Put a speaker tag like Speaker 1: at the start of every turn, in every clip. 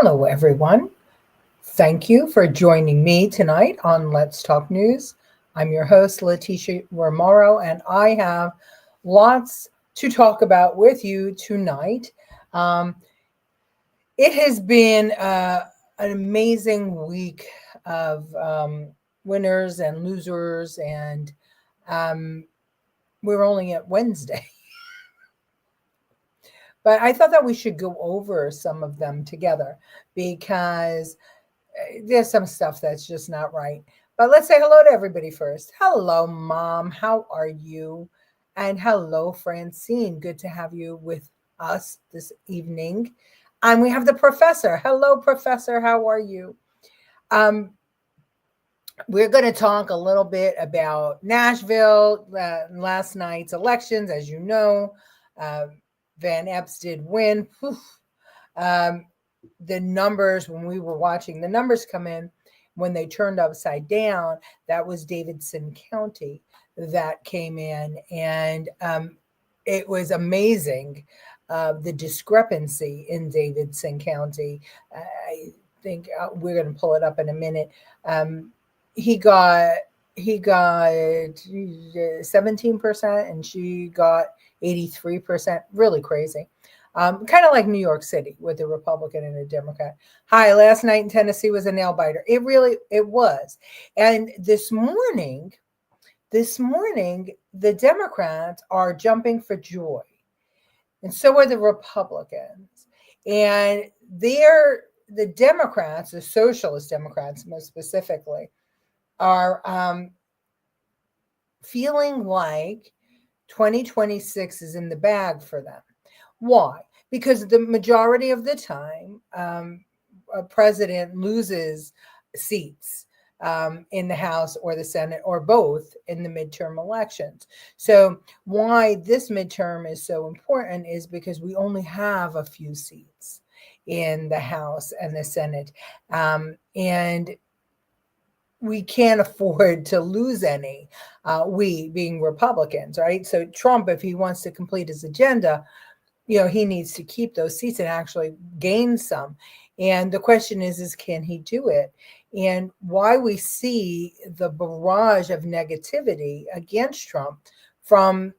Speaker 1: Hello, everyone. Thank you for joining me tonight on Let's Talk News. I'm your host, Leticia Romero, and I have lots to talk about with you tonight. Um, it has been an amazing week of winners and losers, and um, we're only at Wednesday. But I thought that we should go over some of them together because there's some stuff that's just not right. But let's say hello to everybody first. Hello, Mom. How are you? And hello, Francine. Good to have you with us this evening. And we have the professor. Hello, Professor. How are you? Um, we're going to talk a little bit about Nashville, last night's elections. As you know, Van Epps did win. The numbers, when we were watching the numbers come in, when they turned upside down, that was Davidson County that came in. And it was amazing, the discrepancy in Davidson County. I think we're going to pull it up in a minute. He got 17% and she got 83%. Really crazy. Kind of like New York City with a Republican and a Democrat. Hi, last night in Tennessee was a nail biter. It was. And this morning, the Democrats are jumping for joy. And so are the Republicans. And the Democrats, the Socialist Democrats most specifically, are feeling like 2026 is in the bag for them. Why? Because the majority of the time, a president loses seats in the House or the Senate or both in the midterm elections. So why this midterm is so important is because we only have a few seats in the House and the Senate. And we can't afford to lose any, we being Republicans, right? So Trump, if he wants to complete his agenda, he needs to keep those seats and actually gain some. And the question is can he do it? And why we see the barrage of negativity against Trump from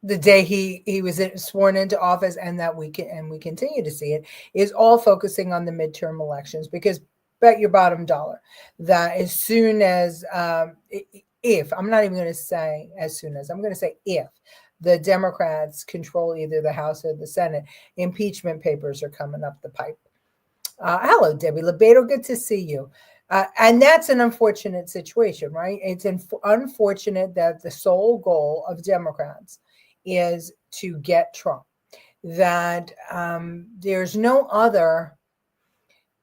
Speaker 1: the day he was sworn into office and that we continue to see it is all focusing on the midterm elections, because bet your bottom dollar that as soon as if I'm not even going to say as soon as, I'm going to say if the Democrats control either the House or the Senate, impeachment papers are coming up the pipe. Hello, Debbie Lebedo. Good to see you. And that's an unfortunate situation, right? It's unfortunate that the sole goal of Democrats is to get Trump, that there's no other.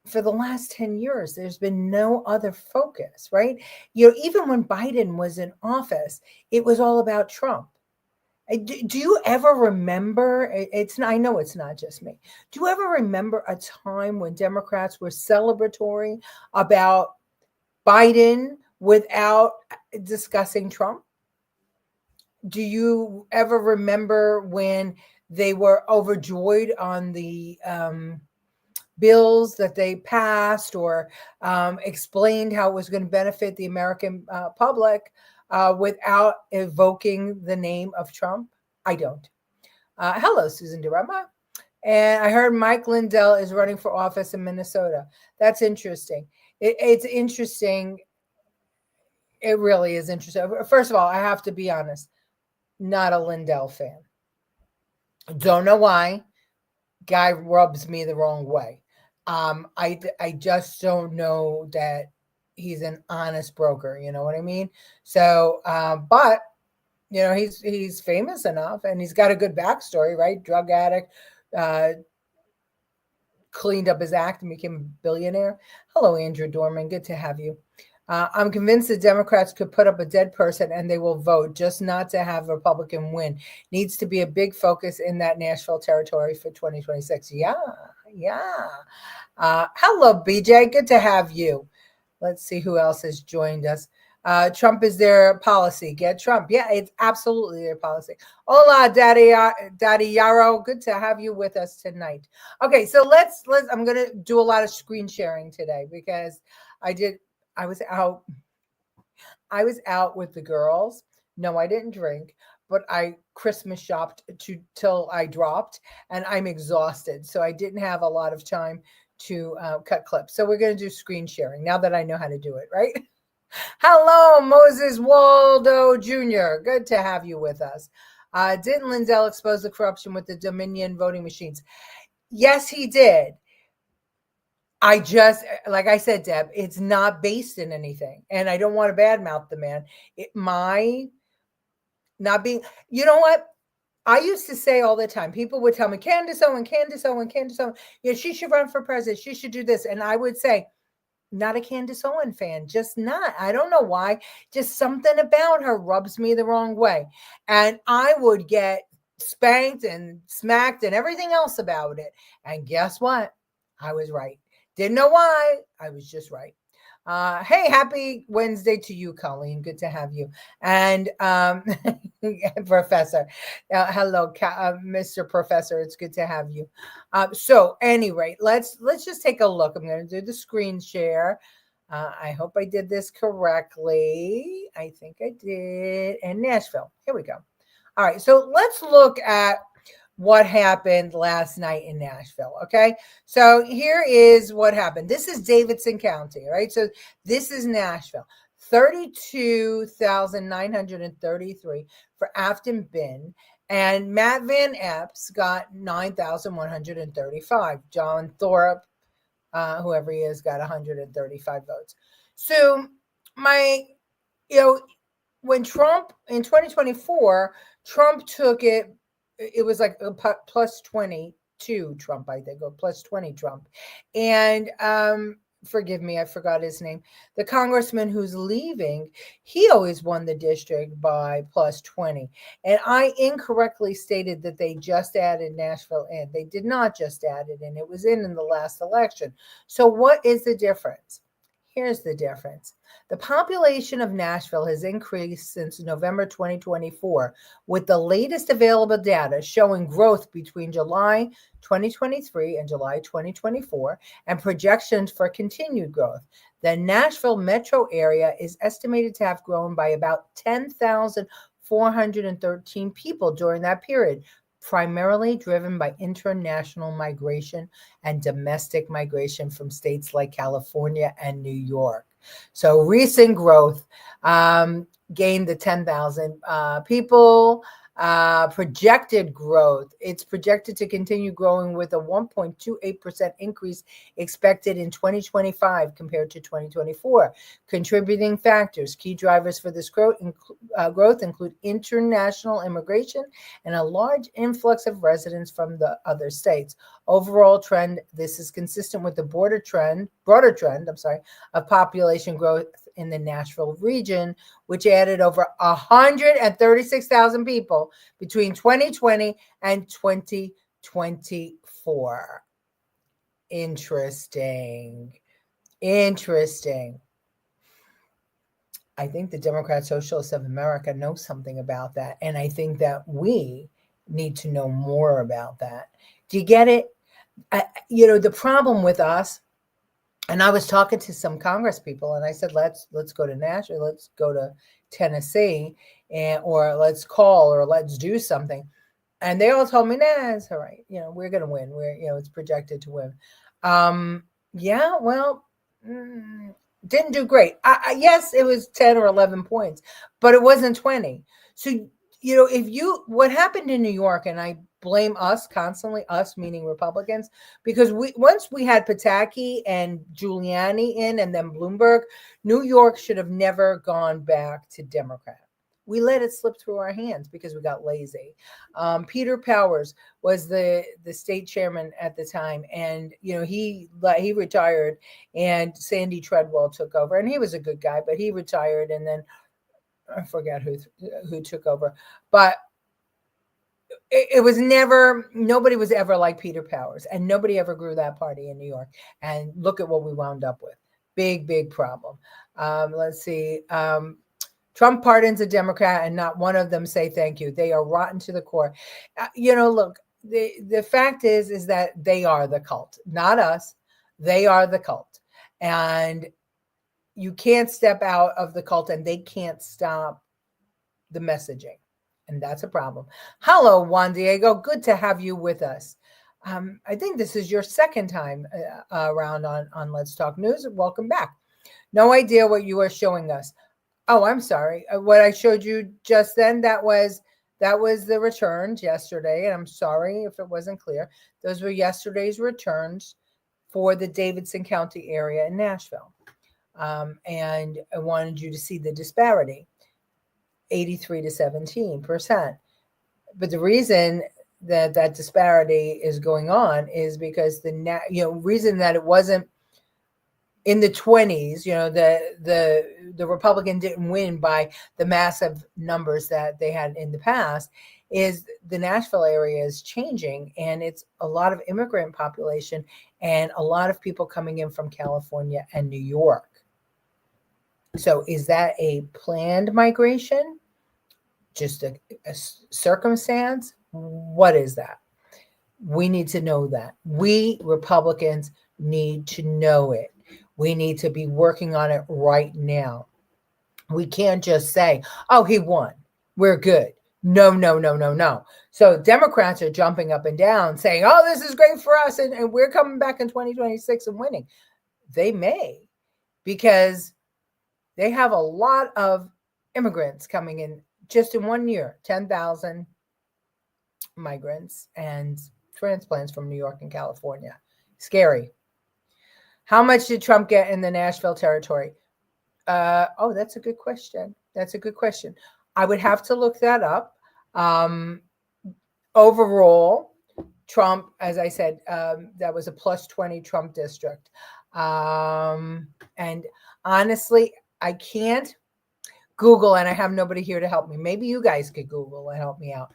Speaker 1: For the last 10 years, there's been no other focus, right? Even when Biden was in office, it was all about Trump. Do you ever remember, I know it's not just me. Do you ever remember a time when Democrats were celebratory about Biden without discussing Trump? Do you ever remember when they were overjoyed on the bills that they passed or explained how it was going to benefit the American public without evoking the name of Trump? I don't. Hello, Susan DeRema. And I heard Mike Lindell is running for office in Minnesota. That's interesting. It's interesting. It really is interesting. First of all, I have to be honest, not a Lindell fan. Don't know why. Guy rubs me the wrong way. I just don't know that he's an honest broker. You know what I mean? So, but he's famous enough, and he's got a good backstory, right? Drug addict, cleaned up his act and became a billionaire. Hello, Andrew Dorman. Good to have you. I'm convinced the Democrats could put up a dead person and they will vote, just not to have a Republican win. Needs to be a big focus in that Nashville territory for 2026. Yeah. Hello, BJ. Good to have you. Let's see who else has joined us. Trump is their policy. Get Trump. Yeah, it's absolutely their policy. Hola, Daddy Yarrow. Good to have you with us tonight. Okay, so let's. I'm gonna do a lot of screen sharing today because I did. I was out. I was out with the girls. No, I didn't drink, but I Christmas shopped till I dropped, and I'm exhausted. So I didn't have a lot of time to cut clips. So we're going to do screen sharing now that I know how to do it, right? Hello, Moses Waldo Jr. Good to have you with us. Didn't Lindell expose the corruption with the Dominion voting machines? Yes, he did. I just, like I said, Deb, it's not based in anything. And I don't want to badmouth the man. My not being, you know what? I used to say all the time, people would tell me, Candace Owen, Candace Owen, Candace Owen, yeah, she should run for president. She should do this. And I would say, not a Candace Owen fan, just not. I don't know why. Just something about her rubs me the wrong way. And I would get spanked and smacked and everything else about it. And guess what? I was right. Didn't know why. I was just right. Hey, happy Wednesday to you, Colleen. Good to have you. And Professor, hello, Mr. Professor. It's good to have you. So, anyway, let's just take a look. I'm going to do the screen share. I hope I did this correctly. I think I did. And Nashville. Here we go. All right. So let's look at what happened last night in Nashville. Okay. So here is what happened. This is Davidson County, right? So this is Nashville. 32,933 for Afton Bin. And Matt Van Epps got 9,135. John Thorpe, whoever he is, got 135 votes. So when Trump in 2024, Trump took it was like a plus 22 Trump, I think, or plus 20 Trump. And forgive me, I forgot his name. The congressman who's leaving, he always won the district by plus 20. And I incorrectly stated that they just added Nashville in. They did not just add it in. It was in the last election. So what is the difference? Here's the difference. The population of Nashville has increased since November 2024, with the latest available data showing growth between July 2023 and July 2024 and projections for continued growth. The Nashville metro area is estimated to have grown by about 10,413 people during that period, primarily driven by international migration and domestic migration from states like California and New York. So recent growth gained the 10,000 people. Projected growth, it's projected to continue growing with a 1.28% increase expected in 2025 compared to 2024. Contributing factors, key drivers for this growth include international immigration and a large influx of residents from the other states. Overall trend, this is consistent with the broader trend, of population growth in the Nashville region, which added over 136,000 people between 2020 and 2024. Interesting. I think the Democrat Socialists of America know something about that. And I think that we need to know more about that. Do you get it? The problem with us, and I was talking to some Congress people, and I said, let's go to Nashville, let's go to Tennessee, or let's call, or let's do something. And they all told me, nah, it's all right. We're going to win. It's projected to win. Didn't do great. Yes, it was 10 or 11 points, but it wasn't 20. So, what happened in New York, and I blame us constantly, us meaning Republicans, because once we had Pataki and Giuliani in and then Bloomberg, New York should have never gone back to Democrat. We let it slip through our hands because we got lazy. Peter Powers was the state chairman at the time, and he retired, and Sandy Treadwell took over, and he was a good guy, but he retired, and then I forget who took over, but it was nobody was ever like Peter Powers, and nobody ever grew that party in New York. And look at what we wound up with. Big problem. Let's see. Trump pardons a Democrat and not one of them say thank you. They are rotten to the core. Look, the fact is that they are the cult, not us. They are the cult. And you can't step out of the cult and they can't stop the messaging. And that's a problem. Hello, Juan Diego. Good to have you with us. I think this is your second time around on Let's Talk News. Welcome back. No idea what you are showing us. Oh, I'm sorry. What I showed you just then, that was the returns yesterday. And I'm sorry if it wasn't clear. Those were yesterday's returns for the Davidson County area in Nashville. And I wanted you to see the disparity, 83 to 17%. But the reason that disparity is going on is because the reason that it wasn't in the 20s, the Republican didn't win by the massive numbers that they had in the past, is the Nashville area is changing, and it's a lot of immigrant population and a lot of people coming in from California and New York. So is that a planned migration? Just a circumstance? What is that? We need to know that. We Republicans need to know it. We need to be working on it right now. We can't just say, oh, he won, we're good. No. So Democrats are jumping up and down saying, oh, this is great for us, and we're coming back in 2026 and winning. They may, because they have a lot of immigrants coming in just in 1 year, 10,000 migrants and transplants from New York and California. Scary. How much did Trump get in the Nashville territory? That's a good question. I would have to look that up. Overall, Trump, as I said, that was a plus 20 Trump district. And honestly, I can't Google, and I have nobody here to help me. Maybe you guys could Google and help me out.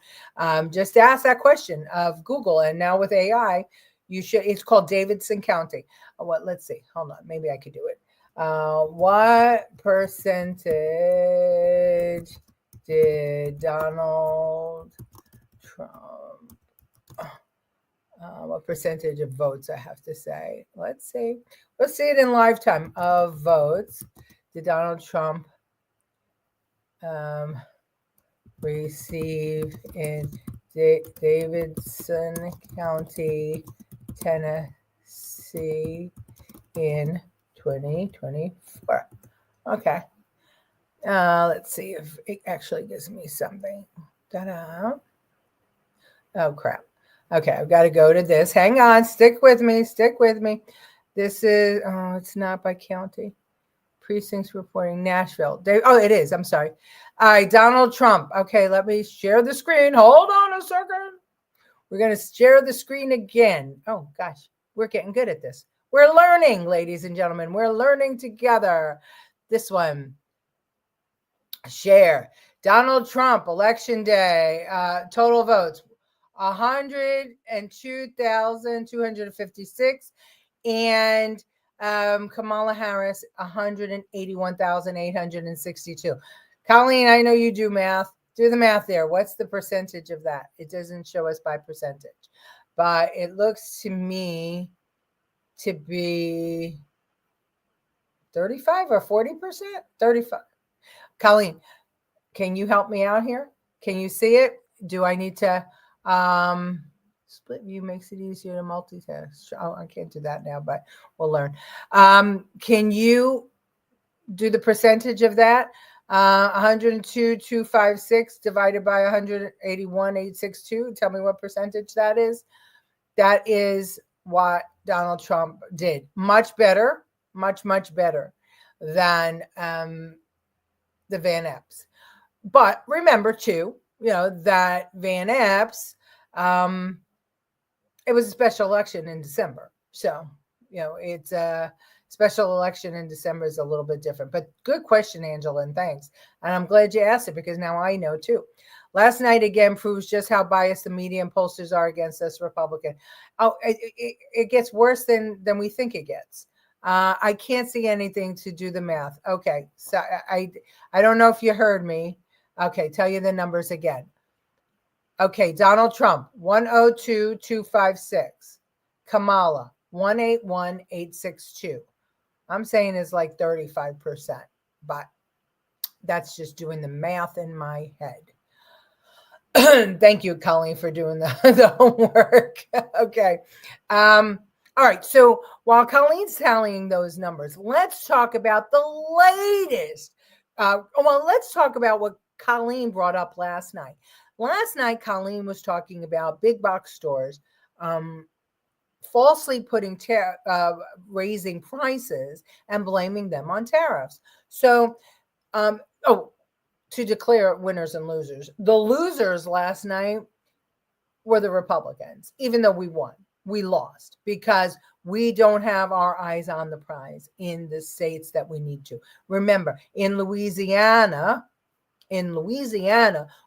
Speaker 1: Just ask that question of Google. And now with AI, it's called Davidson County. Let's see. Hold on. Maybe I could do it. What percentage did Donald Trump, what percentage of votes I have to say? Let's see it in lifetime of votes. Did Donald Trump receive in Davidson County, Tennessee in 2024? Okay. Let's see if it actually gives me something. Ta-da. Oh, crap. Okay, I've got to go to this. Hang on. Stick with me. This is, it's not by county. Precincts reporting Nashville. It is. I'm sorry. All right, Donald Trump. Okay, let me share the screen. Hold on a second. We're going to share the screen again. Oh, gosh. We're getting good at this. We're learning, ladies and gentlemen. We're learning together. This one. Share. Donald Trump, election day. Total votes, 102,256. And Kamala Harris, 181,862. Colleen, I know you do math. Do the math there. What's the percentage of that? It doesn't show us by percentage, but it looks to me to be 35 or 40%. 35. Colleen, can you help me out here? Can you see it? Do I need to split view makes it easier to multitask? Oh, I can't do that now, but we'll learn. Can you do the percentage of that? 102,256 divided by 181,862. Tell me what percentage that is. That is what Donald Trump did. Much better, much better than the Van Epps. But remember too, that Van Epps, it was a special election in December. So, it's a special election in December is a little bit different. But good question, Angela, and thanks. And I'm glad you asked it because now I know too. Last night again proves just how biased the media and pollsters are against us Republican. Oh, it gets worse than we think it gets. I can't see anything to do the math. Okay, so I don't know if you heard me. Okay, tell you the numbers again. Okay, Donald Trump, 102,256. Kamala, 181,862. I'm saying is like 35%, but that's just doing the math in my head. Thank you, Colleen, for doing the homework. Okay. All right. So while Colleen's tallying those numbers, let's talk about the latest. Let's talk about what Colleen brought up last night. Last night, Colleen was talking about big box stores falsely putting raising prices and blaming them on tariffs. So, to declare winners and losers. The losers last night were the Republicans, even though we won. We lost because we don't have our eyes on the prize in the states that we need to. Remember, in Louisiana,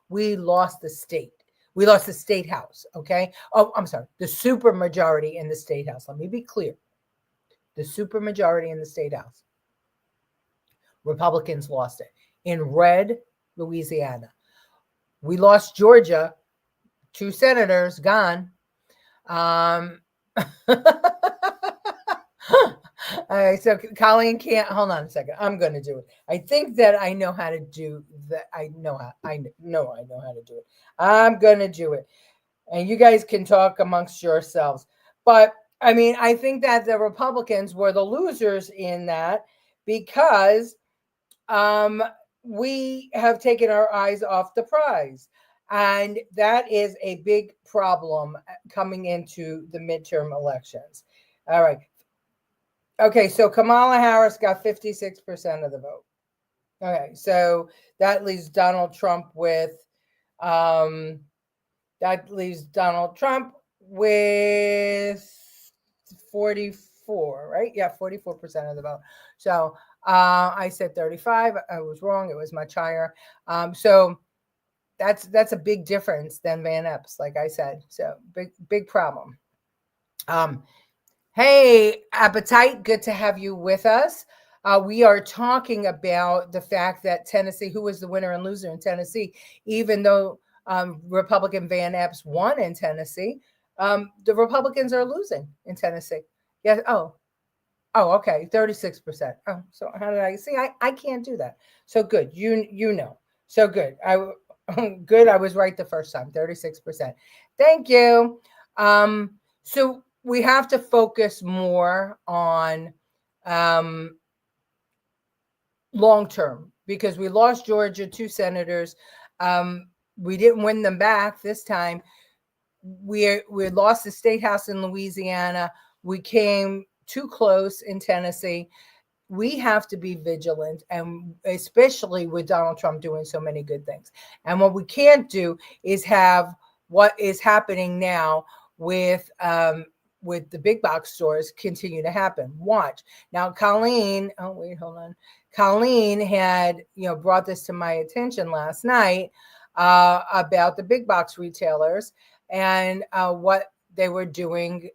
Speaker 1: we lost the state. We lost the state house, okay? Oh, I'm sorry, the supermajority in the state house. Let me be clear. The supermajority in the state house. Republicans lost it. In red, Louisiana. We lost Georgia. 2 senators gone. All right, so Colleen can't. Hold on a second. I'm going to do it. I think that I know how to do that. I know how to do it. I'm going to do it. And you guys can talk amongst yourselves. But I mean, I think that the Republicans were the losers in that because we have taken our eyes off the prize. And that is a big problem coming into the midterm elections. All right. Okay, so Kamala Harris got 56% of the vote. Okay, so that leaves Donald Trump with 44, right? Yeah, 44% of the vote. So I said 35. I was wrong. It was much higher. So that's a big difference than Van Epps, like I said. So big problem. Hey, Appetite, good to have you with us. We are talking about the fact that Tennessee, who was the winner and loser in Tennessee, even though Republican Van Epps won in Tennessee, the Republicans are losing in Tennessee. Yeah. Oh, okay. 36%. Oh, so how did I see? I can't do that. So good. You know. So good. Good. I was right the first time. 36%. Thank you. So we have to focus more on long term because we lost Georgia, 2 senators. We didn't win them back this time. We lost the state house in Louisiana. We came too close in Tennessee. We have to be vigilant, and especially with Donald Trump doing so many good things. And what we can't do is have what is happening now with the big box stores continue to happen. Watch. Now, Colleen, Colleen had, brought this to my attention last night about the big box retailers and what they were doing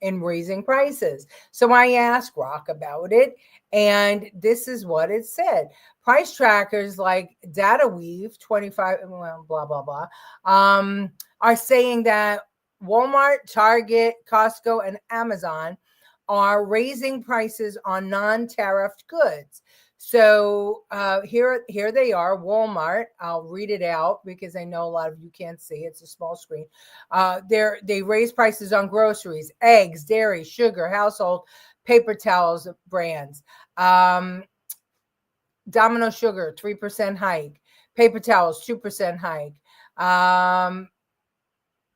Speaker 1: in raising prices. So I asked Rock about it, and this is what it said. Price trackers like DataWeave 25, blah, blah, blah, are saying that Walmart, Target, Costco, and Amazon are raising prices on non-tariffed goods. So here they are, Walmart. I'll read it out because I know a lot of you can't see. It's a small screen. They raise prices on groceries, eggs, dairy, sugar, household, paper towels brands. Domino Sugar, 3% hike. Paper towels, 2% hike.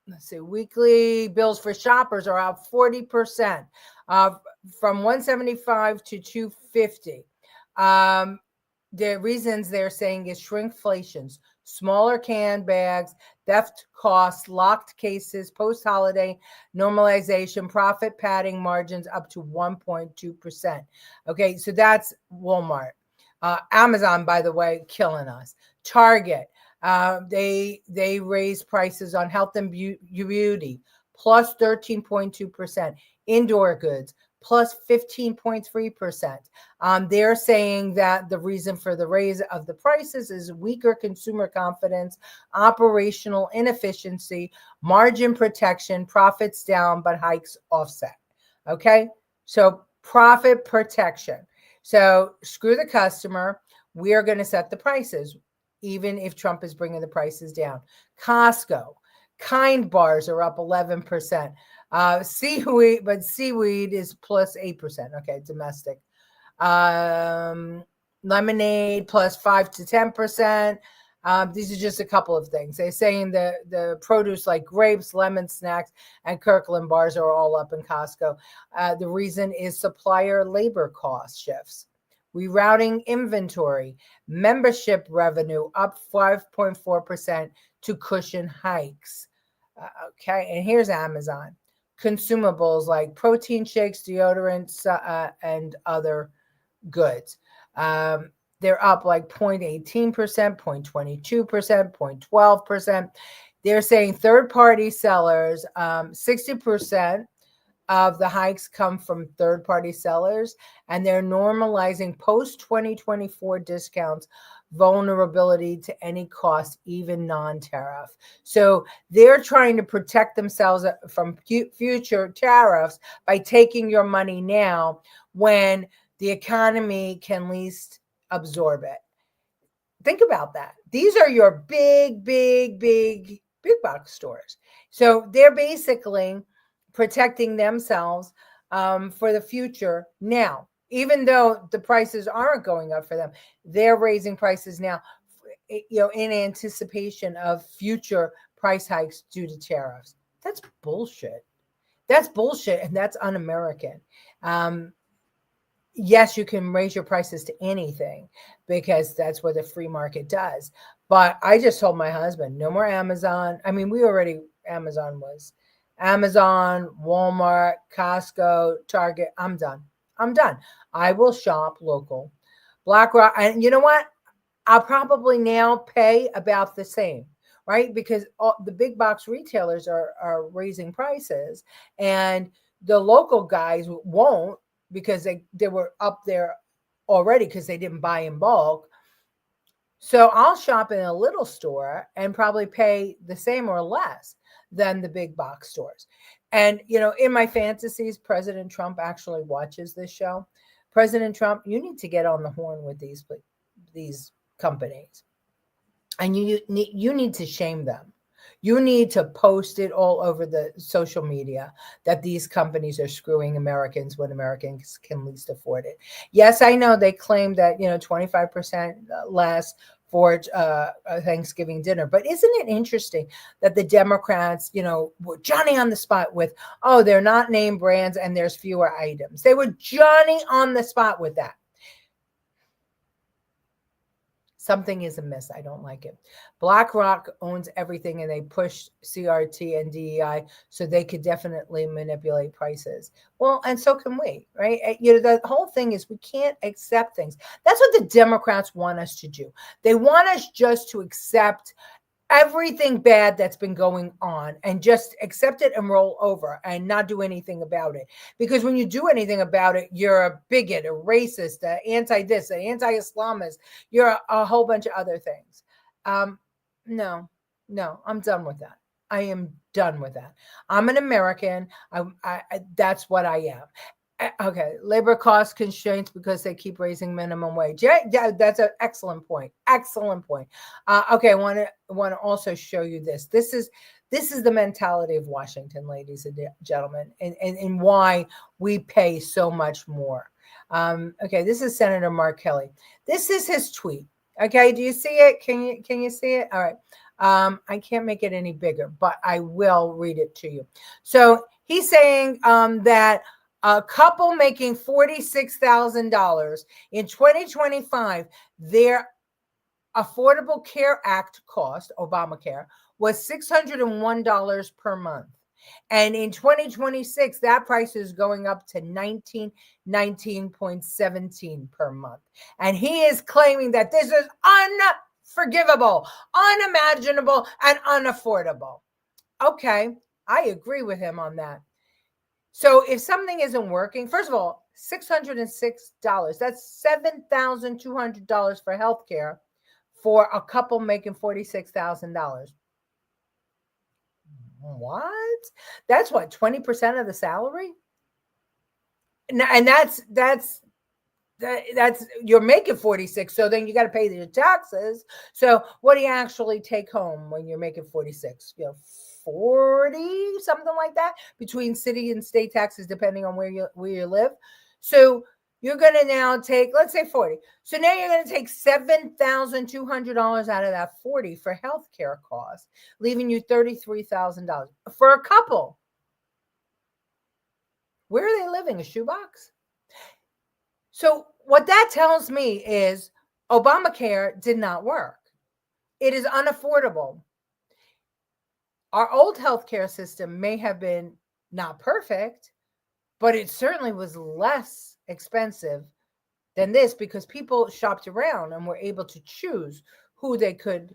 Speaker 1: Let's see, weekly bills for shoppers are up 40%, from $175 to $250. The reasons they're saying is shrinkflations, smaller can bags, theft costs, locked cases, post-holiday normalization, profit padding margins up to 1.2%. Okay, so that's Walmart. Amazon, by the way, killing us. Target, they raise prices on health and beauty, plus 13.2%. Indoor goods, plus 15.3%. They're saying that the reason for the raise of the prices is weaker consumer confidence, operational inefficiency, margin protection, profits down, but hikes offset. Okay, so profit protection. So screw the customer. We are going to set the prices, even if Trump is bringing the prices down. Costco, Kind bars are up 11%. Seaweed is plus 8%. Okay, domestic. Lemonade plus 5 to 10%. These are just a couple of things. They're saying the produce like grapes, lemon snacks, and Kirkland bars are all up in Costco. The reason is supplier labor cost shifts. Rerouting inventory, membership revenue up 5.4% to cushion hikes. Okay, and here's Amazon. Consumables like protein shakes, deodorants, and other goods. They're up like 0.18%, 0.22%, 0.12%. They're saying third-party sellers, 60% of the hikes come from third-party sellers, and they're normalizing post-2024 discounts, vulnerability to any cost, even non-tariff. So they're trying to protect themselves from future tariffs by taking your money now when the economy can least absorb it. Think about that. These are your big box stores. So they're basically protecting themselves for the future now. Even though the prices aren't going up for them, they're raising prices now, in anticipation of future price hikes due to tariffs. That's bullshit. That's bullshit, and that's un-American. Yes, you can raise your prices to anything because that's what the free market does. But I just told my husband, no more Amazon. I mean, Amazon, Walmart, Costco, Target. I'm done. I will shop local. BlackRock. And you know what? I'll probably now pay about the same, right? Because the big box retailers are raising prices, and the local guys won't, because they were up there already because they didn't buy in bulk. So I'll shop in a little store and probably pay the same or less than the big box stores. And, in my fantasies, President Trump actually watches this show. President Trump, you need to get on the horn with these companies. And you need to shame them. You need to post it all over the social media that these companies are screwing Americans when Americans can least afford it. Yes, I know they claim that, 25% less for Thanksgiving dinner. But isn't it interesting that the Democrats, were Johnny on the spot with, they're not name brands and there's fewer items. They were Johnny on the spot with that. Something is amiss. I don't like it. BlackRock owns everything, and they push CRT and DEI so they could definitely manipulate prices. Well, and so can we, right? The whole thing is we can't accept things. That's what the Democrats want us to do. They want us just to accept everything bad that's been going on and just accept it and roll over and not do anything about it. Because when you do anything about it, you're a bigot, a racist, an anti-this, an anti-Islamist. You're a whole bunch of other things. No, I'm done with that. I am done with that. I'm an American. That's what I am. Okay, labor cost constraints because they keep raising minimum wage. Yeah, that's an excellent point. Okay, I want to also show you this. This is the mentality of Washington, ladies and gentlemen, and why we pay so much more. Okay, this is Senator Mark Kelly. This is his tweet. Okay, do you see it? Can you see it? All right. I can't make it any bigger, but I will read it to you. So he's saying that a couple making $46,000 in 2025, their Affordable Care Act cost, Obamacare, was $601 per month. And in 2026, that price is going up to $19.17 per month. And he is claiming that this is unforgivable, unimaginable, and unaffordable. Okay, I agree with him on that. So if something isn't working, first of all, $606, that's $7,200 for healthcare for a couple making $46,000. What? That's what, 20% of the salary? And that's you're making 46, so then you got to pay the taxes. So what do you actually take home when you're making 46? 40, something like that, between city and state taxes depending on where you live. So you're going to now take, let's say 40. So now you're going to take $7,200 out of that 40 for healthcare costs, leaving you $33,000 for a couple. Where are they living? A shoebox? So what that tells me is Obamacare did not work. It is unaffordable. Our old healthcare system may have been not perfect, but it certainly was less expensive than this because people shopped around and were able to choose who they could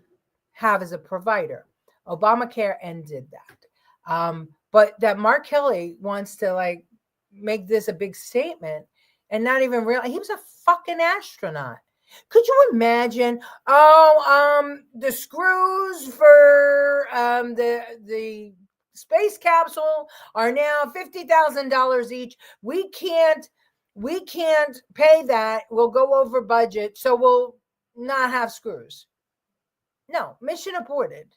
Speaker 1: have as a provider. Obamacare ended that. But that Mark Kelly wants to make this a big statement and not even realize he was a fucking astronaut. Could you imagine? The screws for the space capsule are now $50,000 each. We can't pay that. We'll go over budget, so we'll not have screws. No, mission aborted.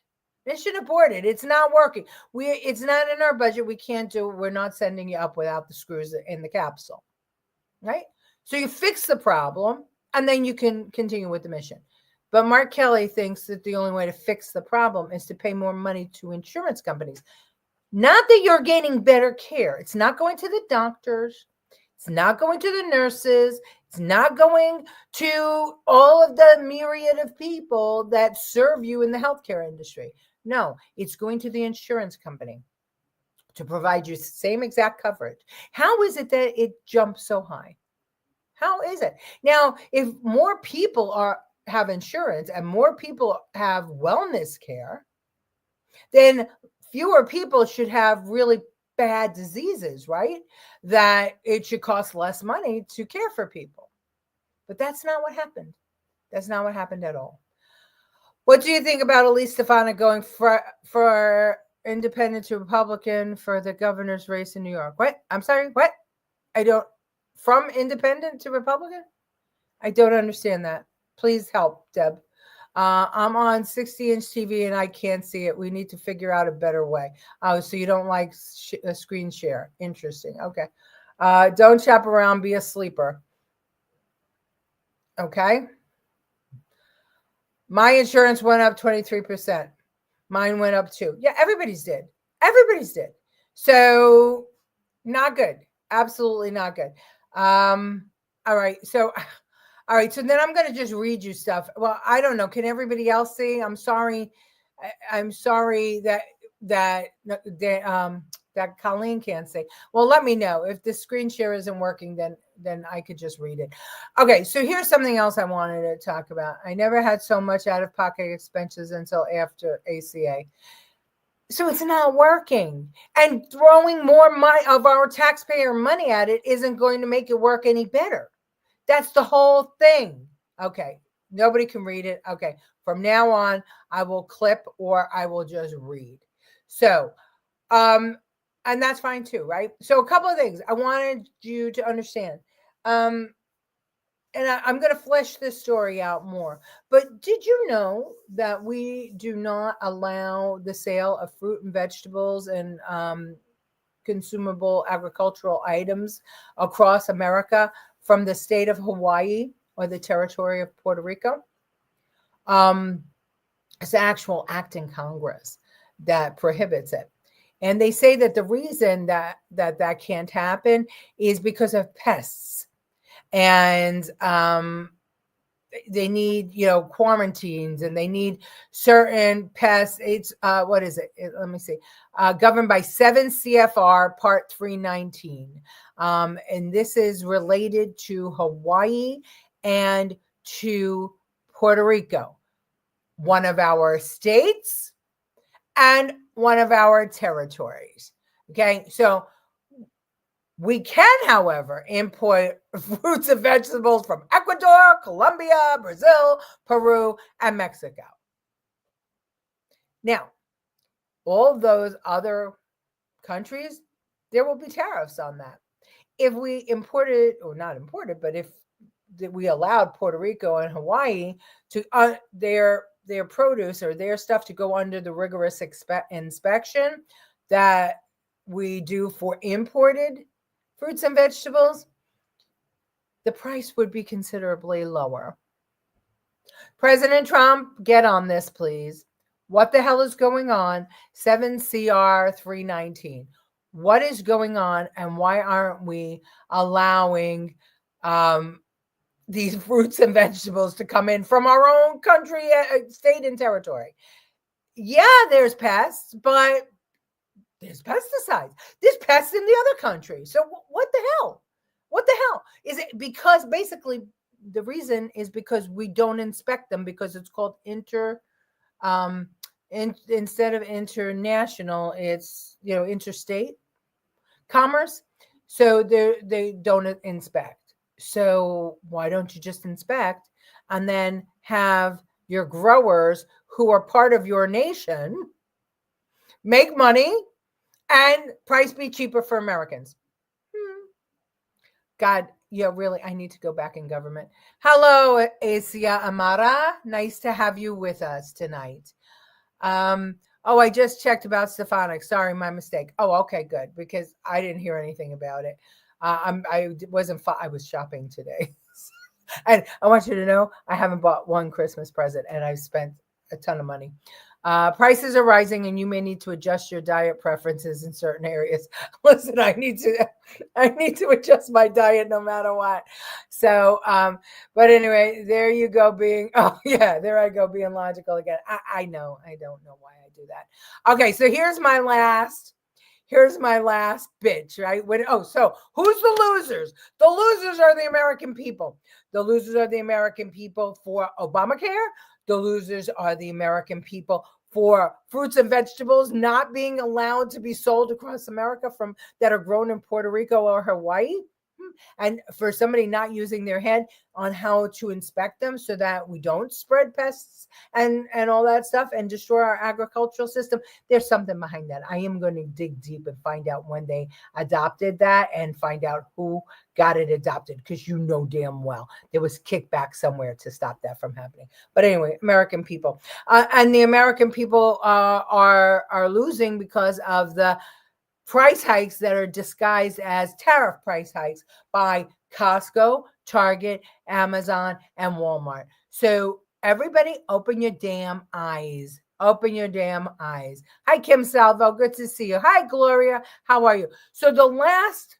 Speaker 1: Mission aborted. It's not working. It's not in our budget. We can't do it. We're not sending you up without the screws in the capsule. Right? So you fix the problem and then you can continue with the mission. But Mark Kelly thinks that the only way to fix the problem is to pay more money to insurance companies. Not that you're getting better care. It's not going to the doctors. It's not going to the nurses. It's not going to all of the myriad of people that serve you in the healthcare industry. No, it's going to the insurance company to provide you the same exact coverage. How is it that it jumps so high? How is it? Now, if more people have insurance and more people have wellness care, then fewer people should have really bad diseases, right? That it should cost less money to care for people. But that's not what happened. That's not what happened at all. What do you think about Elise Stefanik going for independent to Republican for the governor's race in New York? What? I'm sorry, what? From independent to Republican? I don't understand that. Please help, Deb. I'm on 60-inch TV and I can't see it. We need to figure out a better way. Oh, so you don't like a screen share. Interesting. Okay. Don't shop around. Be a sleeper. Okay. My insurance went up 23%. Mine went up too. Yeah, everybody's did. Everybody's did. So not good. Absolutely not good. All right. So then I'm going to just read you stuff. Well, I don't know. Can everybody else see? I'm sorry. I'm sorry that Colleen can't see. Well, let me know if the screen share isn't working, then I could just read it. Okay. So here's something else I wanted to talk about. I never had so much out-of-pocket expenses until after ACA. So it's not working, and throwing more of our taxpayer money at it isn't going to make it work any better. That's the whole thing. Okay. Nobody can read it. Okay. From now on, I will clip or I will just read. So, and that's fine too, right? So a couple of things I wanted you to understand. And I'm going to flesh this story out more. But did you know that we do not allow the sale of fruit and vegetables and consumable agricultural items across America from the state of Hawaii or the territory of Puerto Rico? It's an actual act in Congress that prohibits it. And they say that the reason that can't happen is because of pests. And they need, quarantines, and they need certain pests. It's what is it? Let me see. Governed by 7 CFR Part 319. And this is related to Hawaii and to Puerto Rico, one of our states and one of our territories. Okay, so We can, however, import fruits and vegetables from Ecuador, Colombia, Brazil, Peru, and Mexico. Now, all those other countries, there will be tariffs on that. If we imported, or not imported, but if we allowed Puerto Rico and Hawaii to their produce or their stuff to go under the rigorous inspection that we do for imported fruits and vegetables, the price would be considerably lower. President Trump, get on this, please. What the hell is going on? 7 CR 319. What is going on, and why aren't we allowing these fruits and vegetables to come in from our own country, state, and territory? Yeah, there's pests, but there's pesticides. There's pests in the other country. So what the hell? What the hell? Is it because basically the reason is because we don't inspect them, because it's called instead of international, it's interstate commerce. So they don't inspect. So why don't you just inspect and then have your growers who are part of your nation make money and price be cheaper for Americans? God, really, I need to go back in government. Hello, Asia Amara. Nice to have you with us tonight. I just checked about Stefanik. Sorry, my mistake. Oh, okay, good, because I didn't hear anything about it. I was shopping today. And I want you to know, I haven't bought one Christmas present, and I've spent a ton of money. Prices are rising, and you may need to adjust your diet preferences in certain areas. Listen, I need to adjust my diet no matter what. So, but anyway, there you go, there I go, being logical again. I know, I don't know why I do that. Okay, so here's my last bitch, right? So who's the losers? The losers are the American people. The losers are the American people for Obamacare. The losers are the American people for fruits and vegetables not being allowed to be sold across America that are grown in Puerto Rico or Hawaii. And for somebody not using their head on how to inspect them so that we don't spread pests and all that stuff and destroy our agricultural system. There's something behind that. I am going to dig deep and find out when they adopted that and find out who got it adopted, because damn well there was kickback somewhere to stop that from happening. But anyway, American people. And the American people are losing because of the price hikes that are disguised as tariff price hikes by Costco, Target, Amazon, and Walmart. So everybody open your damn eyes. Open your damn eyes. Hi, Kim Salvo. Good to see you. Hi, Gloria. How are you? So the last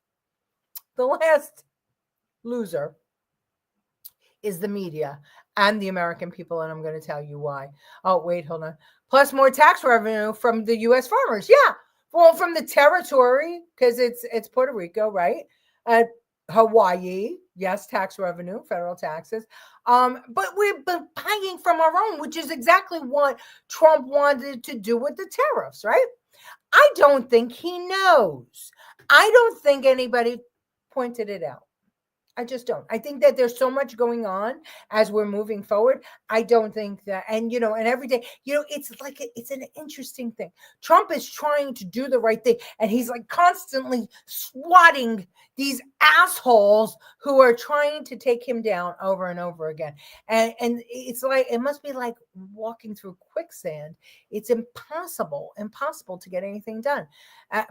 Speaker 1: loser is the media and the American people, and I'm going to tell you why. Oh, wait, hold on. Plus more tax revenue from the U.S. farmers. Yeah. Well, from the territory, because it's Puerto Rico, right? Hawaii, yes, tax revenue, federal taxes. But we've been buying from our own, which is exactly what Trump wanted to do with the tariffs, right? I don't think he knows. I don't think anybody pointed it out. I just don't. I think that there's so much going on as we're moving forward. I don't think that, and every day, it's an interesting thing. Trump is trying to do the right thing, and he's like constantly swatting these assholes who are trying to take him down over and over again. And it's like, it must be like walking through quicksand. It's impossible to get anything done.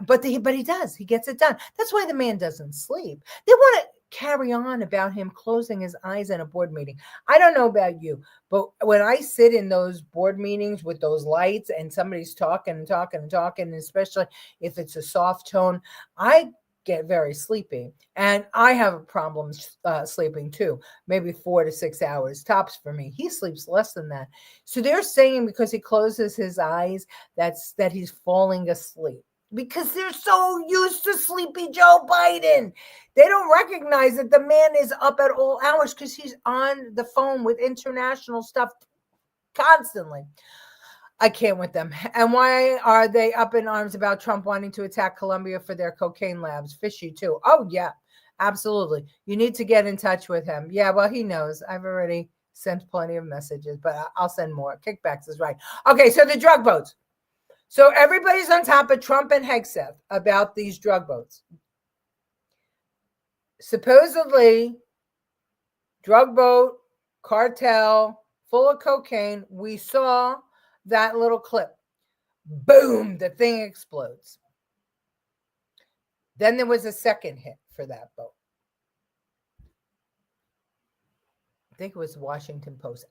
Speaker 1: But he does. He gets it done. That's why the man doesn't sleep. They want to carry on about him closing his eyes in a board meeting. I don't know about you, but when I sit in those board meetings with those lights and somebody's talking, especially if it's a soft tone, I get very sleepy, and I have a problem sleeping too. Maybe 4 to 6 hours tops for me. He sleeps less than that. So they're saying because he closes his eyes, that he's falling asleep, because they're so used to sleepy Joe Biden. They don't recognize that the man is up at all hours because he's on the phone with international stuff constantly. I can't with them. And why are they up in arms about Trump wanting to attack Colombia for their cocaine labs? Fishy too. Oh yeah, absolutely. You need to get in touch with him. Yeah, well, he knows. I've already sent plenty of messages, but I'll send more. Kickbacks is right. Okay, so the drug boats. So everybody's on top of Trump and Hegseth about these drug boats. Supposedly, drug boat, cartel, full of cocaine. We saw that little clip. Boom, the thing explodes. Then there was a second hit for that boat. I think it was Washington Post.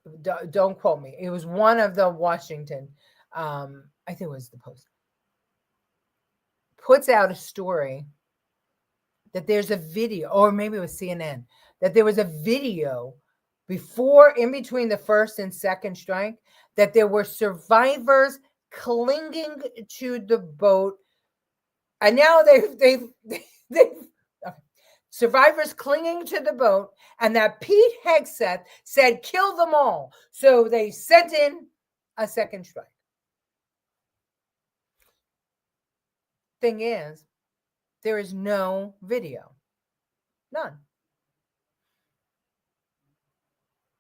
Speaker 1: Don't quote me. It was one of the Washington. I think it was the Post. Puts out a story that there's a video, or maybe it was CNN, that there was a video before, in between the first and second strike, that there were survivors clinging to the boat. And now they've survivors clinging to the boat, and that Pete Hegseth said, kill them all. So they sent in a second strike. Thing is, there is no video. None.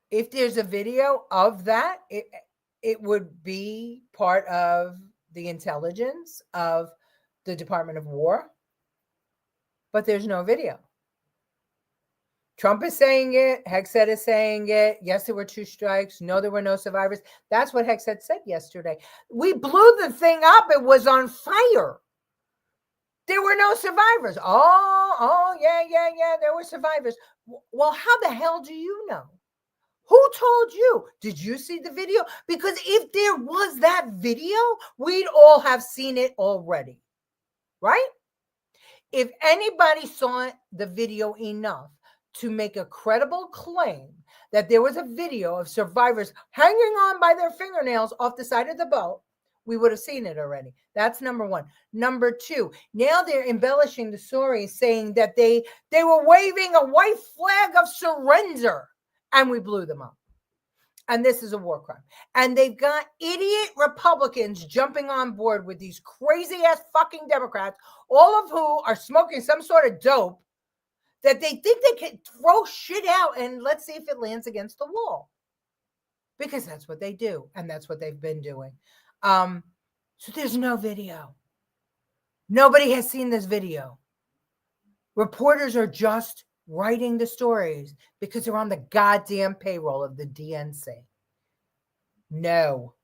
Speaker 1: If there's a video of that, it would be part of the intelligence of the Department of War. But there's no video. Trump is saying it. Hegseth is saying it. Yes, there were two strikes. No, there were no survivors. That's what Hegseth said yesterday. We blew the thing up. It was on fire. There were no survivors. Oh, yeah. There were survivors. Well, how the hell do you know? Who told you? Did you see the video? Because if there was that video, we'd all have seen it already, right? If anybody saw the video enough to make a credible claim that there was a video of survivors hanging on by their fingernails off the side of the boat, we would have seen it already. That's number one. Number two, now they're embellishing the story, saying that they were waving a white flag of surrender and we blew them up. And this is a war crime. And they've got idiot Republicans jumping on board with these crazy ass fucking Democrats, all of who are smoking some sort of dope, that they think they can throw shit out and let's see if it lands against the wall. Because that's what they do. And that's what they've been doing. So there's no video. Nobody has seen this video. Reporters are just writing the stories because they're on the goddamn payroll of the DNC. No.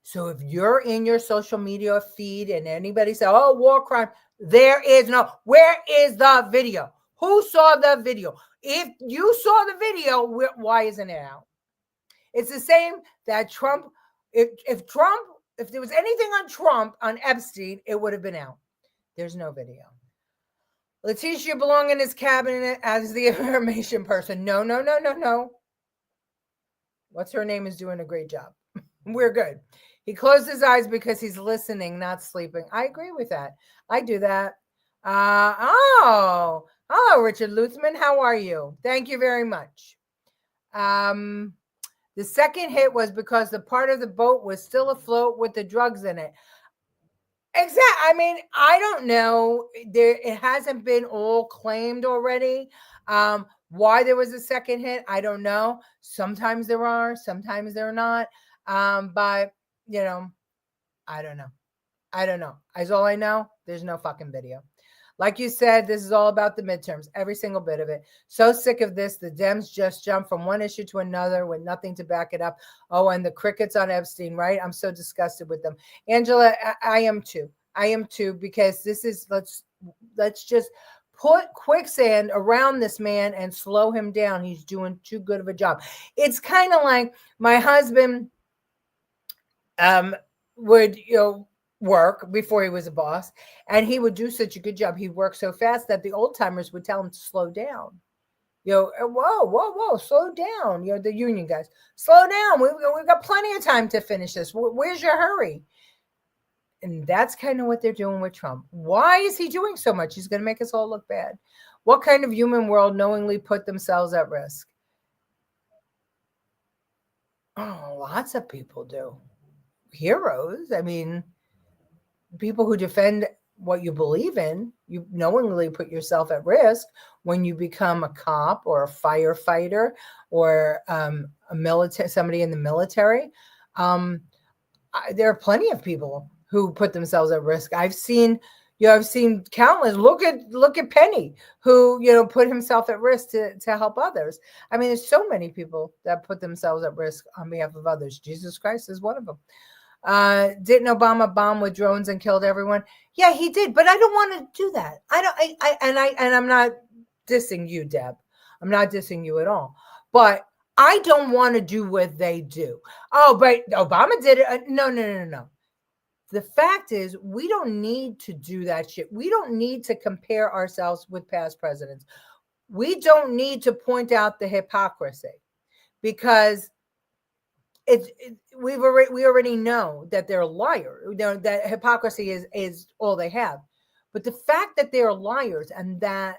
Speaker 1: So if you're in your social media feed and anybody says, oh, war crime, there is no. Where is the video? Who saw the video? If you saw the video, why isn't it out? It's the same that Trump, if there was anything on Trump, on Epstein, it would have been out. There's no video. Letitia belong in his cabinet as the information person. No. What's her name is doing a great job. We're good. He closed his eyes because he's listening, not sleeping. I agree with that. I do that. Hello, Richard Luthman. How are you? Thank you very much. The second hit was because the part of the boat was still afloat with the drugs in it. Exactly. I mean, I don't know. It hasn't been all claimed already. Why there was a second hit, I don't know. Sometimes there are, sometimes there are not. But I don't know. As all I know, there's no fucking video. Like you said, this is all about the midterms, every single bit of it. So sick of this. The Dems just jump from one issue to another with nothing to back it up. Oh, and the crickets on Epstein, right? I'm so disgusted with them. Angela, I am too, because this is, let's just put quicksand around this man and slow him down. He's doing too good of a job. It's kind of like my husband would, work before he was a boss, and he would do such a good job. He'd work so fast that the old timers would tell him to slow down. Whoa, slow down. The union guys, slow down. We've got plenty of time to finish this. Where's your hurry? And that's kind of what they're doing with Trump. Why is he doing so much? He's going to make us all look bad. What kind of human world knowingly put themselves at risk? Oh, lots of people do. heroes. I mean, people who defend what you believe in, you knowingly put yourself at risk when you become a cop or a firefighter or a military, somebody in the military. There are plenty of people who put themselves at risk. I've seen countless. Look at Penny, who put himself at risk to help others. I mean, there's so many people that put themselves at risk on behalf of others. Jesus Christ is one of them. Didn't Obama bomb with drones and killed everyone? Yeah, he did, but I don't want to do that. I'm not dissing you, Deb. I'm not dissing you at all. But I don't want to do what they do. Oh, but Obama did it. No. The fact is, we don't need to do that shit. We don't need to compare ourselves with past presidents. We don't need to point out the hypocrisy, because we already know that they're liars. That hypocrisy is all they have. But the fact that they're liars and that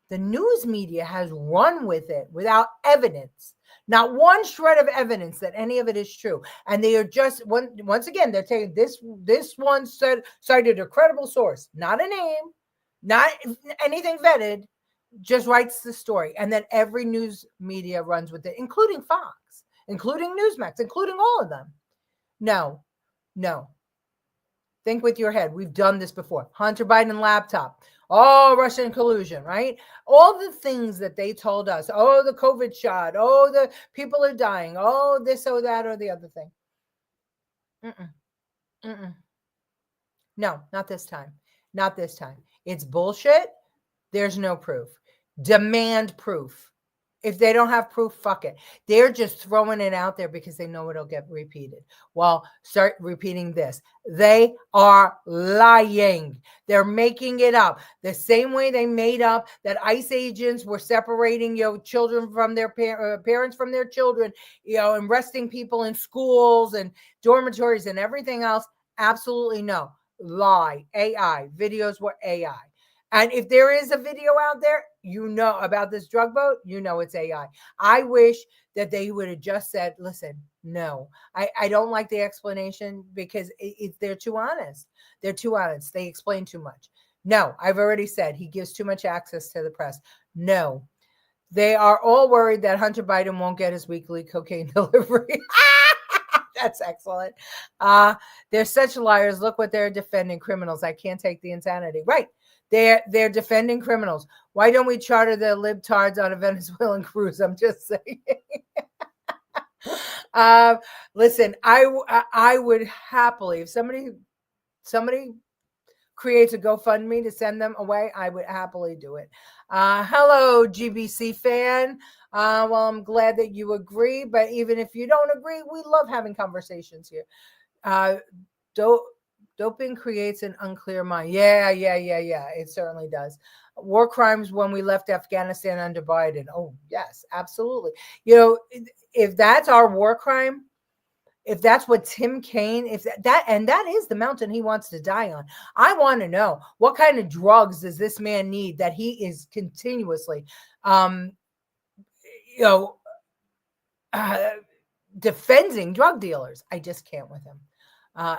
Speaker 1: the news media has run with it without evidence, not one shred of evidence that any of it is true, and they are just once again they're taking this one cited a credible source, not a name, not anything vetted, just writes the story, and then every news media runs with it, including Fox, including Newsmax, including all of them. No. Think with your head. We've done this before. Hunter Biden laptop. Oh, Russian collusion, right? All the things that they told us. Oh, the COVID shot. Oh, the people are dying. Oh, this or that or the other thing. No, not this time. Not this time. It's bullshit. There's no proof. Demand proof. If they don't have proof, fuck it. They're just throwing it out there because they know it'll get repeated. Well, start repeating this. They are lying. They're making it up. The same way they made up that ICE agents were separating children from their parents from their children, and arresting people in schools and dormitories and everything else. Absolutely no. Lie. AI. Videos were AI. And if there is a video out there, about this drug boat, it's AI. I wish that they would have just said, listen, no, I don't like the explanation because they're too honest. They're too honest. They explain too much. No, I've already said he gives too much access to the press. No, they are all worried that Hunter Biden won't get his weekly cocaine delivery. That's excellent. They're such liars. Look what they're defending, criminals. I can't take the insanity. Right. They're defending criminals. Why don't we charter the libtards on a Venezuelan cruise? I'm just saying. Listen, I would happily, if somebody creates a GoFundMe to send them away, I would happily do it. Hello, GBC fan. Well, I'm glad that you agree, but even if you don't agree, we love having conversations here. Doping creates an unclear mind. Yeah. It certainly does. War crimes when we left Afghanistan under Biden. Oh, yes, absolutely. If that's our war crime, if that's what Tim Kaine, that is the mountain he wants to die on. I want to know, what kind of drugs does this man need that he is continuously, defending drug dealers? I just can't with him.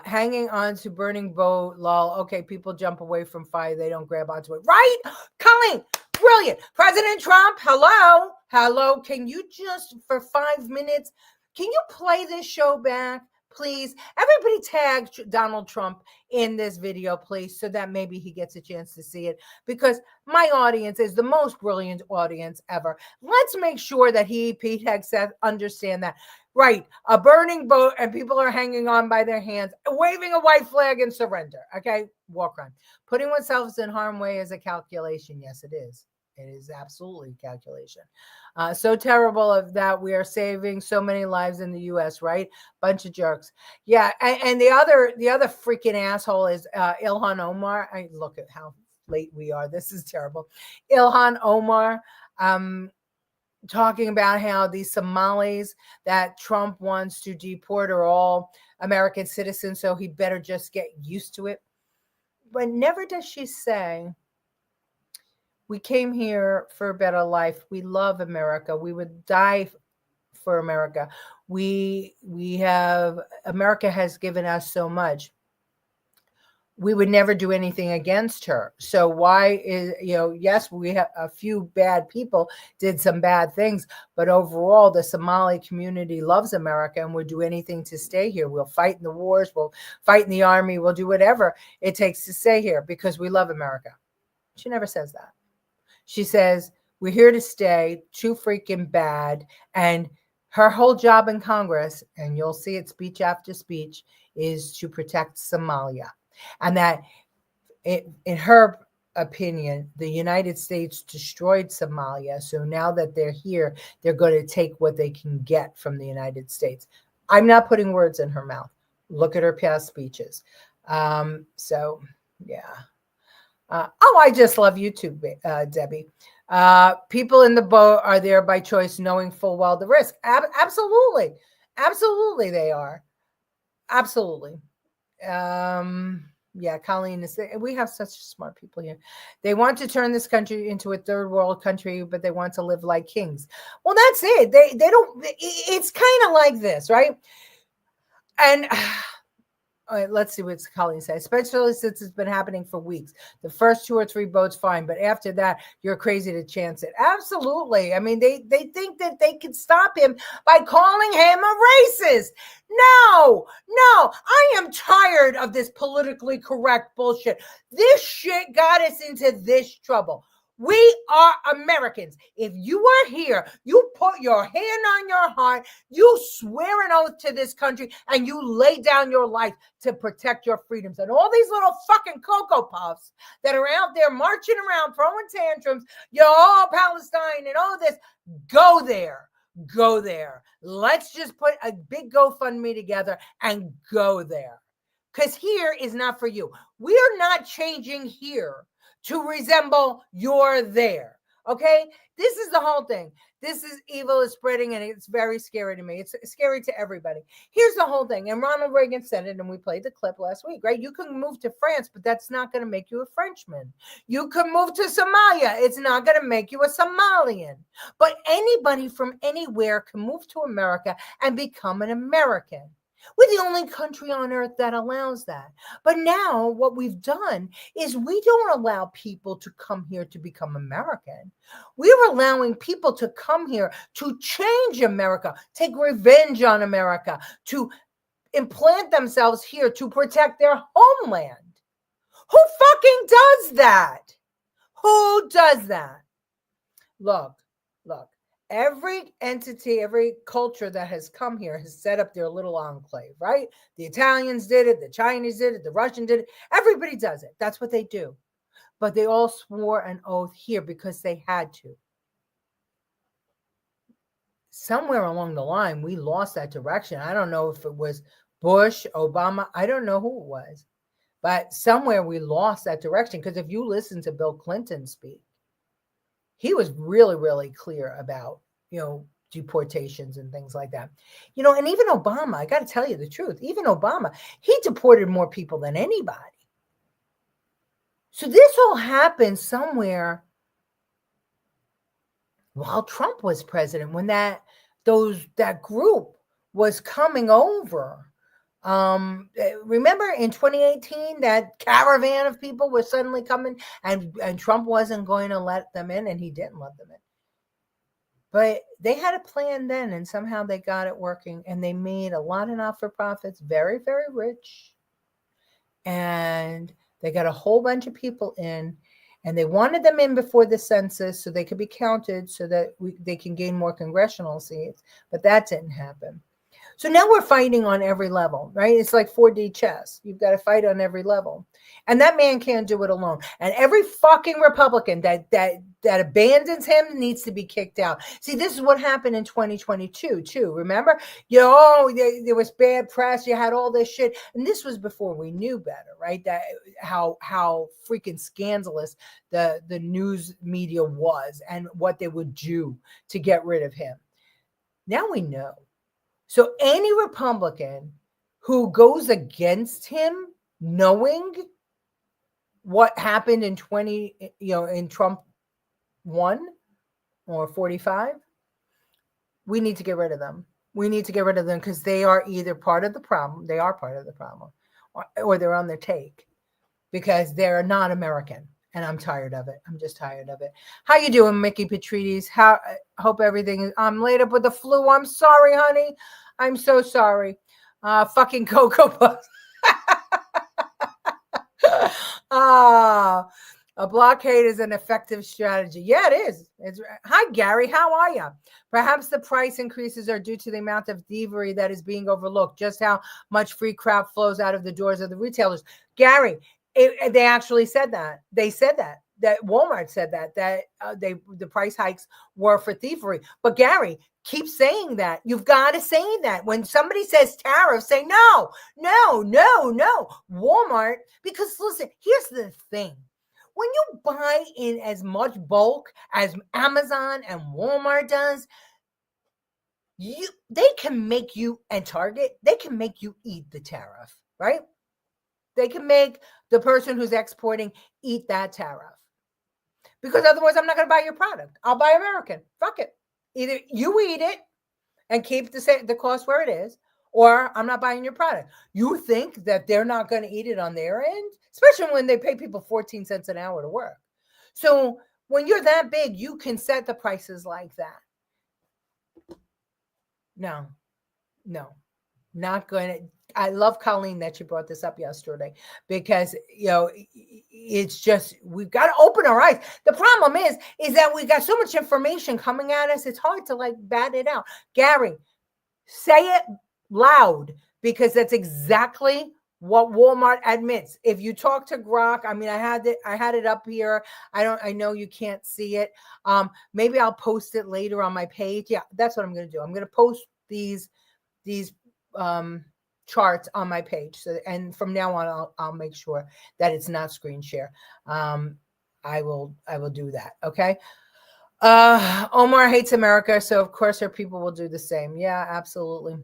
Speaker 1: Hanging on to burning boat, lol. Okay, people jump away from fire. They don't grab onto it. Right? Colleen, brilliant. President Trump, hello. Can you just, for 5 minutes, can you play this show back, please? Everybody tag Donald Trump in this video, please, so that maybe he gets a chance to see it, because my audience is the most brilliant audience ever. Let's make sure that Pete Hegseth, understand that. Right, a burning boat and people are hanging on by their hands, waving a white flag in surrender. Okay, war crime. Putting oneself in harm's way is a calculation. Yes, it is. It is absolutely calculation. So terrible of that. We are saving so many lives in the U.S., right? Bunch of jerks. Yeah, and the other freaking asshole is Ilhan Omar. Look at how late we are. This is terrible. Ilhan Omar. Talking about how these Somalis that Trump wants to deport are all American citizens, so he better just get used to it. But never does she say, we came here for a better life. We love America. We would die for America. America has given us so much. We would never do anything against her. So why is, yes, we have a few bad people did some bad things, but overall the Somali community loves America and would do anything to stay here. We'll fight in the wars, we'll fight in the army, we'll do whatever it takes to stay here because we love America. She never says that. She says, we're here to stay, too freaking bad. And her whole job in Congress, and you'll see it speech after speech, is to protect Somalia. And that, in her opinion, the United States destroyed Somalia. So now that they're here, they're going to take what they can get from the United States. I'm not putting words in her mouth. Look at her past speeches. So, yeah. I just love YouTube, Debbie. People in the boat are there by choice, knowing full well the risk. Absolutely. Absolutely, they are. Absolutely. Yeah, Colleen is. We have such smart people here. They want to turn this country into a third world country, but they want to live like kings. Well, that's it. They don't. It's kind of like this, right? And all right, let's see what Colleen says. Especially since it's been happening for weeks. The first 2 or 3 boats, fine, but after that, you're crazy to chance it. Absolutely. I mean, they think that they can stop him by calling him a racist. No, I am tired of this politically correct bullshit. This shit got us into this trouble. We are Americans. If you are here, you put your hand on your heart, you swear an oath to this country, and you lay down your life to protect your freedoms. And all these little fucking Cocoa Puffs that are out there marching around, throwing tantrums, Palestine and all this, go there. Go there. Let's just put a big GoFundMe together and go there. Because here is not for you. We are not changing here to resemble you're there. Okay? This is the whole thing. This is evil is spreading, and it's very scary to me. It's scary to everybody. Here's the whole thing. And Ronald Reagan said it, and we played the clip last week, right? You can move to France, but that's not going to make you a Frenchman. You can move to Somalia. It's not going to make you a Somalian. But anybody from anywhere can move to America and become an American. We're the only country on earth that allows that. But now what we've done is we don't allow people to come here to become American. We're allowing people to come here to change America, take revenge on America, to implant themselves here to protect their homeland. Who fucking does that? Who does that? Look. Every entity, every culture that has come here has set up their little enclave, right? The Italians did it, the Chinese did it, the Russians did it. Everybody does it. That's what they do. But they all swore an oath here because they had to. Somewhere along the line, we lost that direction. I don't know if it was Bush, Obama. I don't know who it was. But somewhere we lost that direction, because if you listen to Bill Clinton speak, he was really, really clear about, deportations and things like that. And even Obama, I got to tell you the truth, even Obama, he deported more people than anybody. So this all happened somewhere while Trump was president, when that group was coming over. Remember in 2018 that caravan of people was suddenly coming, and Trump wasn't going to let them in, and he didn't let them in. But they had a plan then, and somehow they got it working, and they made a lot of not-for-profits very, very rich. And they got a whole bunch of people in, and they wanted them in before the census so they could be counted, so that they can gain more congressional seats. But that didn't happen. So now we're fighting on every level, right? It's like 4D chess. You've got to fight on every level. And that man can't do it alone. And every fucking Republican that abandons him needs to be kicked out. See, this is what happened in 2022 too. Remember? There was bad press. You had all this shit. And this was before we knew better, right? That how freaking scandalous the news media was and what they would do to get rid of him. Now we know. So any Republican who goes against him, knowing what happened in in Trump 1 or 45, we need to get rid of them. We need to get rid of them because they are either part of the problem, they are part of the problem, or they're on their take because they're not American. And I'm tired of it. I'm just tired of it. How you doing, Mickey Patrides? Hope everything is. I'm laid up with the flu. I'm sorry, honey. I'm so sorry. Fucking Cocoa Puffs. A blockade is an effective strategy. Yeah, it is. Hi, Gary. How are you? Perhaps the price increases are due to the amount of thievery that is being overlooked. Just how much free crap flows out of the doors of the retailers. Gary, they actually said that. They said that Walmart said that the price hikes were for thievery. But Gary, keep saying that. You've got to say that. When somebody says tariffs, say no. Walmart, because listen, here's the thing. When you buy in as much bulk as Amazon and Walmart does, they can make you, and Target, they can make you eat the tariff, right? They can make the person who's exporting eat that tariff. Because otherwise, I'm not going to buy your product. I'll buy American. Fuck it. Either you eat it and keep the cost where it is, or I'm not buying your product. You think that they're not going to eat it on their end, especially when they pay people 14 cents an hour to work. So when you're that big, you can set the prices like that. No, not going to. I love Colleen that she brought this up yesterday because, it's just, we've got to open our eyes. The problem is that we got so much information coming at us. It's hard to bat it out. Gary, say it loud because that's exactly what Walmart admits. If you talk to Grok, I had it up here. I know you can't see it. Maybe I'll post it later on my page. Yeah, that's what I'm going to do. I'm going to post these charts on my page. So, and from now on, I'll make sure that it's not screen share. I will do that. Okay. Omar hates America, so of course her people will do the same. Yeah, absolutely.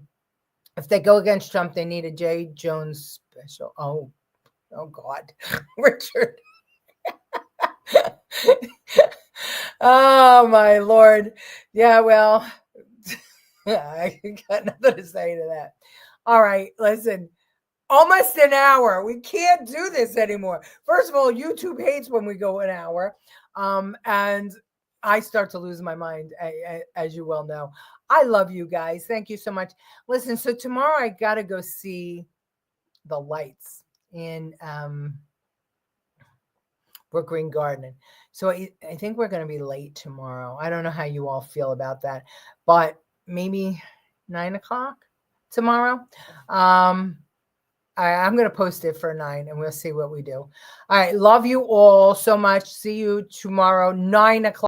Speaker 1: If they go against Trump, they need a J. Jones special. Oh God, Richard. Oh my Lord. Yeah, well, I got nothing to say to that. All right, listen. Almost an hour. We can't do this anymore. First of all, YouTube hates when we go an hour. And I start to lose my mind, as you well know. I love you guys. Thank you so much. Listen, so tomorrow I got to go see the lights in Brook Green Garden. So I think we're going to be late tomorrow. I don't know how you all feel about that, but maybe 9:00 tomorrow. I'm going to post it for 9 and we'll see what we do. All right. Love you all so much. See you tomorrow, 9:00.